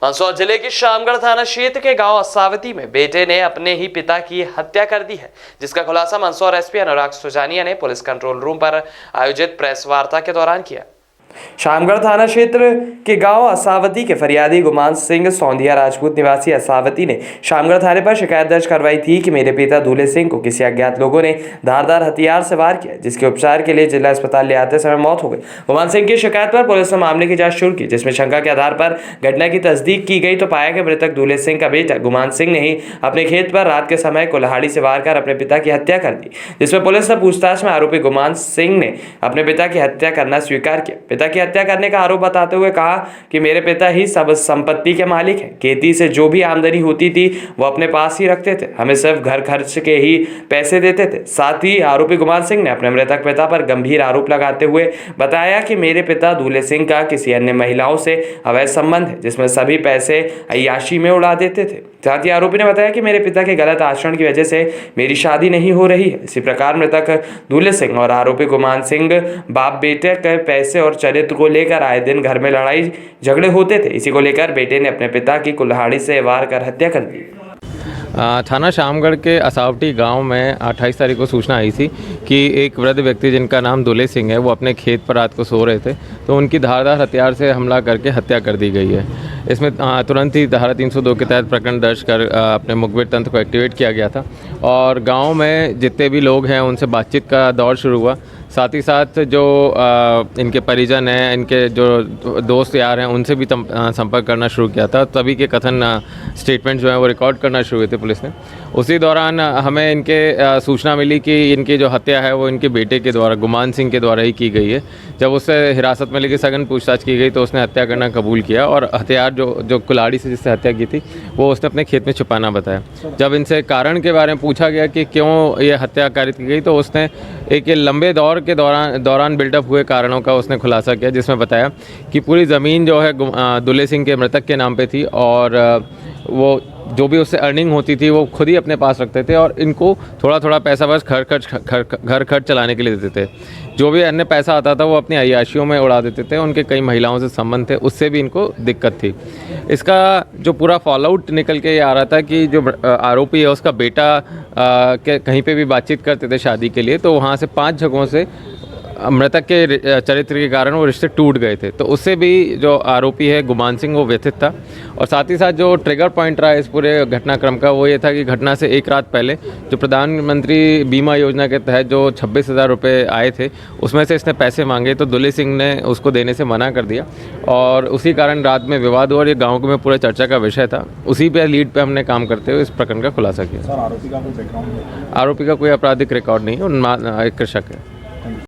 मंदसौर जिले के शामगढ़ थाना क्षेत्र के गांव असावती में बेटे ने अपने ही पिता की हत्या कर दी है, जिसका खुलासा मंदसौर एसपी अनुराग सुजानिया ने पुलिस कंट्रोल रूम पर आयोजित प्रेस वार्ता के दौरान किया। शामगढ़ थाना क्षेत्र के गांव असावती के फरियादी गुमान सिंह सौंधिया राजपूत निवासी असावती ने शामगढ़ थाने पर शिकायत दर्ज करवाई थी कि मेरे पिता दूल्हे सिंह को किसी अज्ञात लोगों ने धारदार हथियार से वार किया, जिसके उपचार के लिए जिला अस्पताल ले आते समय मौत हो गई। गुमान सिंह की शिकायत पर पुलिस ने मामले की जांच शुरू की, जिसमें शंका के आधार पर घटना की तस्दीक की गई तो पाया कि मृतक दूल्हे सिंह का बेटा गुमान सिंह ने ही अपने खेत पर रात के समय कुल्हाड़ी से वार कर अपने पिता की हत्या कर दी, जिसमें पुलिस ने पूछताछ में आरोपी गुमान सिंह ने अपने पिता की हत्या करना स्वीकार किया। पिता की हत्या करने का आरोप बताते हुए कहा कि मेरे पिता ही सब संपत्ति के मालिक हैं, खेती से जो भी आमदनी होती थी वो अपने पास ही रखते थे, हमें सिर्फ घर खर्च के ही पैसे देते थे। साथ ही आरोपी गुमान सिंह ने अपने मृतक पिता पर गंभीर आरोप लगाते हुए बताया कि मेरे पिता दूल्हे सिंह का किसी अन्य महिलाओं से अवैध संबंध है, जिसमें सभी पैसे अय्याशी में उड़ा देते थे। साथ ही आरोपी ने बताया कि मेरे पिता के गलत आचरण की वजह से मेरी शादी नहीं हो रही है। इसी प्रकार मृतक दूल्हे सिंह और आरोपी गुमान सिंह बाप बेटे के पैसे और चरित्र को लेकर आए दिन घर में लड़ाई झगड़े होते थे। इसी को लेकर बेटे ने अपने पिता की कुल्हाड़ी से वार कर हत्या कर दी। थाना शामगढ़ के असावटी गांव में 28 तारीख को सूचना आई थी कि एक वृद्ध व्यक्ति जिनका नाम दूल्हे सिंह है, वो अपने खेत पर रात को सो रहे थे, तो उनकी धारदार हथियार से हमला करके हत्या कर दी गई है। इसमें तुरंत ही धारा 302 के तहत प्रकरण दर्ज कर अपने मुखबिर तंत्र को एक्टिवेट किया गया था और गांव में जितने भी लोग हैं उनसे बातचीत का दौर शुरू हुआ। साथ ही साथ जो इनके परिजन हैं, इनके जो दोस्त यार हैं, उनसे भी संपर्क करना शुरू किया था। तभी के कथन स्टेटमेंट जो है वो रिकॉर्ड करना शुरू हुए थे पुलिस ने। उसी दौरान हमें इनके सूचना मिली कि इनकी जो हत्या है वो इनके बेटे के द्वारा, गुमान सिंह के द्वारा ही की गई है। जब उससे हिरासत में लेकर सघन पूछताछ की गई तो उसने हत्या करना कबूल किया और हथियार जो कुल्हाड़ी से जिससे हत्या की थी वो उसने अपने खेत में छुपाना बताया। जब इनसे कारण के बारे में पूछा गया कि क्यों ये हत्या कारित की गई तो उसने एक लंबे दौर के दौरान बिल्डअप हुए कारणों का उसने खुलासा किया, जिसमें बताया कि पूरी ज़मीन जो है दूल्हे सिंह के मृतक के नाम पे थी और वो जो भी उससे अर्निंग होती थी वो खुद ही अपने पास रखते थे और इनको थोड़ा थोड़ा पैसा बस घर खर्च चलाने के लिए देते थे। जो भी अन्य पैसा आता था वो अपनी अय्याशियों में उड़ा देते थे। उनके कई महिलाओं से संबंध थे, उससे भी इनको दिक्कत थी। इसका जो पूरा फॉलोआउट निकल के ये आ रहा था कि जो आरोपी है उसका बेटा के कहीं पे भी बातचीत करते थे शादी के लिए, तो वहाँ से 5 जगहों से मृतक के चरित्र के कारण वो रिश्ते टूट गए थे। तो उससे भी जो आरोपी है गुमान सिंह वो व्यथित था। और साथ ही साथ जो ट्रिगर पॉइंट रहा इस पूरे घटनाक्रम का वो ये था कि घटना से एक रात पहले जो प्रधानमंत्री बीमा योजना के तहत जो 26,000 रुपये आए थे उसमें से इसने पैसे मांगे, तो दूल्हे सिंह ने उसको देने से मना कर दिया और उसी कारण रात में विवाद हुआ और ये गाँव में पूरे चर्चा का विषय था। उसी पे लीड पे हमने काम करते हुए इस प्रकरण का खुलासा किया। आरोपी का कोई बैकग्राउंड? आरोपी का कोई आपराधिक रिकॉर्ड नहीं है, एक कृषक है।